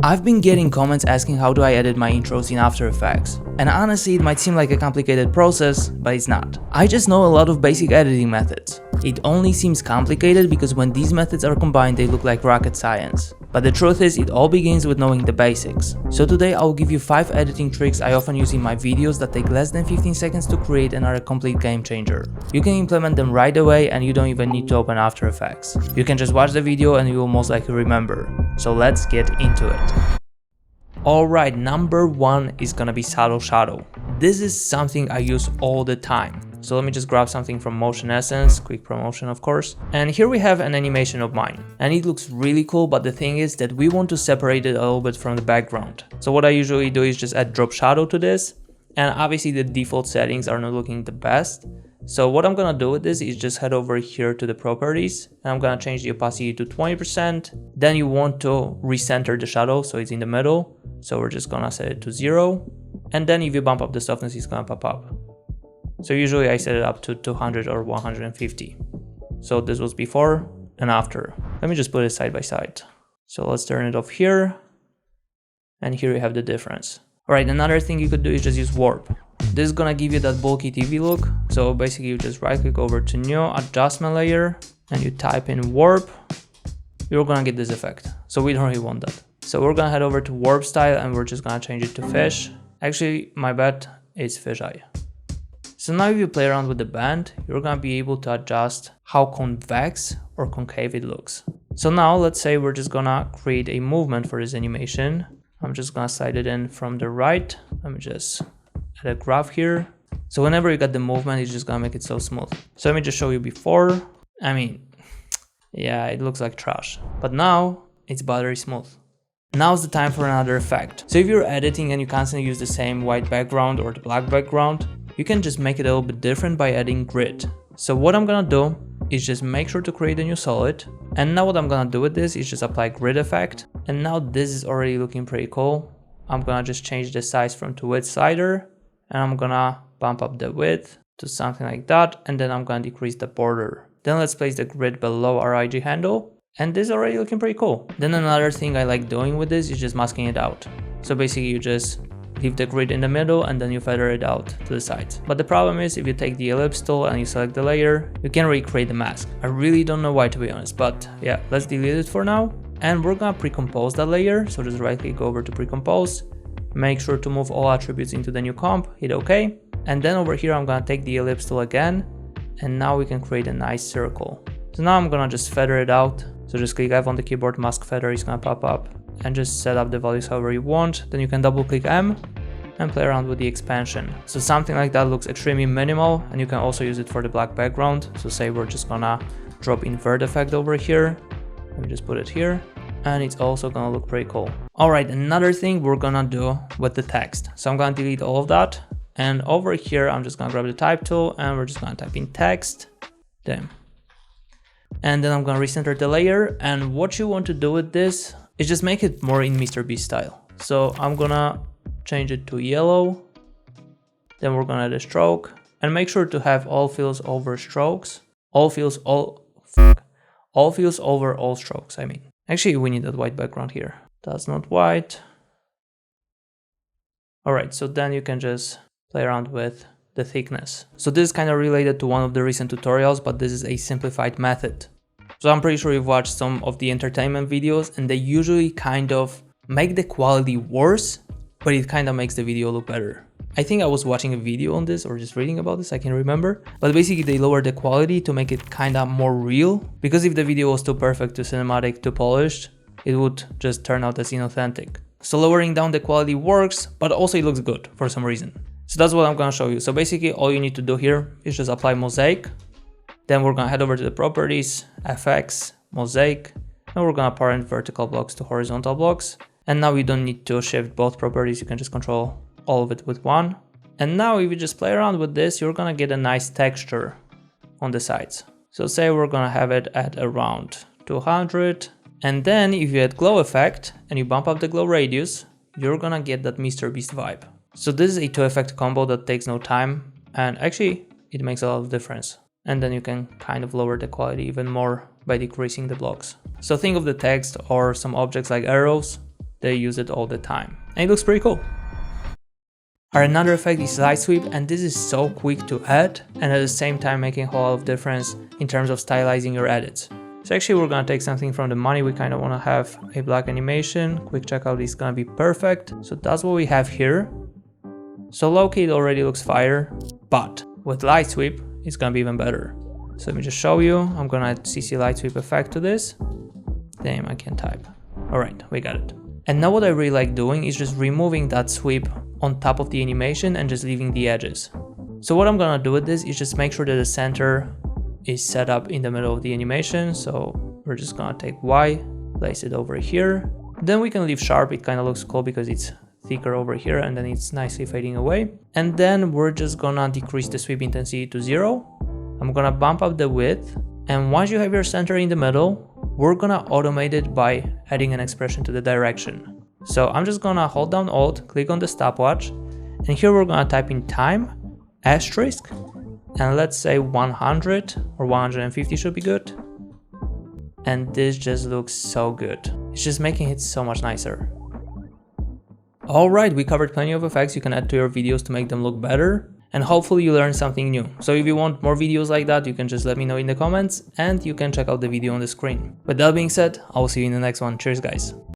I've been getting comments asking how do I edit my intros in After Effects, and honestly it might seem like a complicated process, but it's not. I just know a lot of basic editing methods. It only seems complicated because when these methods are combined they look like rocket science. But the truth is it all begins with knowing the basics. So today I'll give you 5 editing tricks I often use in my videos that take less than 15 seconds to create and are a complete game changer. You can implement them right away and you don't even need to open After Effects. You can just watch the video and you will most likely remember. So let's get into it. Alright, number 1 is gonna be subtle shadow. This is something I use all the time. So let me just grab something from Motion Essence, quick promotion of course. And here we have an animation of mine. And it looks really cool, but the thing is that we want to separate it a little bit from the background. So what I usually do is just add drop shadow to this. And obviously the default settings are not looking the best. So what I'm gonna do with this is just head over here to the properties and I'm gonna change the opacity to 20%. Then you want to recenter the shadow so it's in the middle. So we're just gonna set it to 0. And then if you bump up the softness, it's gonna pop up. So usually I set it up to 200 or 150. So this was before and after. Let me just put it side by side. So let's turn it off here. And here you have the difference. Alright, another thing you could do is just use warp. This is gonna give you that bulky TV look. So basically you just right click over to new adjustment layer and you type in warp. You're gonna get this effect. So we don't really want that. So we're gonna head over to warp style and we're just gonna change it to fish. Actually, my bad, it's fisheye. So now if you play around with the band, you're gonna be able to adjust how convex or concave it looks. So now let's say we're just gonna create a movement for this animation. I'm just gonna slide it in from the right. Let me just add a graph here. So whenever you got the movement, it's just gonna make it so smooth. So let me just show you before. I mean, yeah, it looks like trash. But now it's buttery smooth. Now's the time for another effect. So if you're editing and you constantly use the same white background or the black background, you can just make it a little bit different by adding grid. So what I'm gonna do is just make sure to create a new solid. And now what I'm gonna do with this is just apply grid effect. And now this is already looking pretty cool. I'm gonna just change the size from to width slider. And I'm gonna bump up the width to something like that. And then I'm gonna decrease the border. Then let's place the grid below our IG handle. And this is already looking pretty cool. Then another thing I like doing with this is just masking it out. So basically you just leave the grid in the middle and then you feather it out to the sides. But the problem is if you take the ellipse tool and you select the layer, you can recreate the mask. I really don't know why, to be honest, but yeah, let's delete it for now. And we're gonna pre-compose that layer. So just right click over to pre-compose, make sure to move all attributes into the new comp, hit OK. And then over here, I'm gonna take the ellipse tool again. And now we can create a nice circle. So now I'm gonna just feather it out. So just click F on the keyboard, mask feather is gonna pop up. And just set up the values however you want. Then you can double click M and play around with the expansion. So something like that looks extremely minimal and you can also use it for the black background. So say we're just gonna drop invert effect over here. Let me just put it here and it's also gonna look pretty cool. Alright, another thing we're gonna do with the text. So I'm gonna delete all of that and over here I'm just gonna grab the type tool and we're just gonna type in text. Damn. And then I'm gonna recenter the layer and what you want to do with this is just make it more in Mr. Beast style. So I'm gonna change it to yellow. Then we're gonna add a stroke and make sure to have all fills over strokes. All fills over all strokes, I mean. Actually, we need that white background here. That's not white. Alright, so then you can just play around with the thickness. So this is kind of related to one of the recent tutorials, but this is a simplified method. So I'm pretty sure you've watched some of the entertainment videos and they usually kind of make the quality worse, but it kind of makes the video look better. I think I was watching a video on this or just reading about this, I can't remember. But basically they lower the quality to make it kind of more real. Because if the video was too perfect, too cinematic, too polished, it would just turn out as inauthentic. So lowering down the quality works, but also it looks good for some reason. So that's what I'm gonna show you. So basically all you need to do here is just apply mosaic. Then we're gonna head over to the properties, FX, mosaic, and we're gonna parent vertical blocks to horizontal blocks. And now you don't need to shift both properties, you can just control all of it with one. And now if you just play around with this, you're gonna get a nice texture on the sides. So say we're gonna have it at around 200. And then if you add glow effect and you bump up the glow radius, you're gonna get that Mr. Beast vibe. So this is a 2 effect combo that takes no time and actually it makes a lot of difference. And then you can kind of lower the quality even more by decreasing the blocks. So think of the text or some objects like arrows they use it all the time. And it looks pretty cool. Alright, another effect is light sweep, and this is so quick to add and at the same time making a whole lot of difference in terms of stylizing your edits. So actually we're gonna take something from the money. We kind of want to have a black animation. Quick checkout is gonna be perfect. So that's what we have here. So low-key it already looks fire, but with light sweep it's gonna be even better. So let me just show you. I'm gonna add CC light sweep effect to this. Damn, I can't type. Alright, we got it. And now what I really like doing is just removing that sweep on top of the animation and just leaving the edges. So what I'm gonna do with this is just make sure that the center is set up in the middle of the animation. So we're just gonna take Y, place it over here. Then we can leave sharp. It kind of looks cool because it's thicker over here and then it's nicely fading away. And then we're just gonna decrease the sweep intensity to 0. I'm gonna bump up the width. And once you have your center in the middle, we're gonna automate it by adding an expression to the direction. So I'm just gonna hold down Alt, click on the stopwatch, and here we're gonna type in time, asterisk, and let's say 100 or 150 should be good. And this just looks so good. It's just making it so much nicer. Alright, we covered plenty of effects you can add to your videos to make them look better. And hopefully you learned something new. So if you want more videos like that, you can just let me know in the comments and you can check out the video on the screen. With that being said, I will see you in the next one. Cheers guys.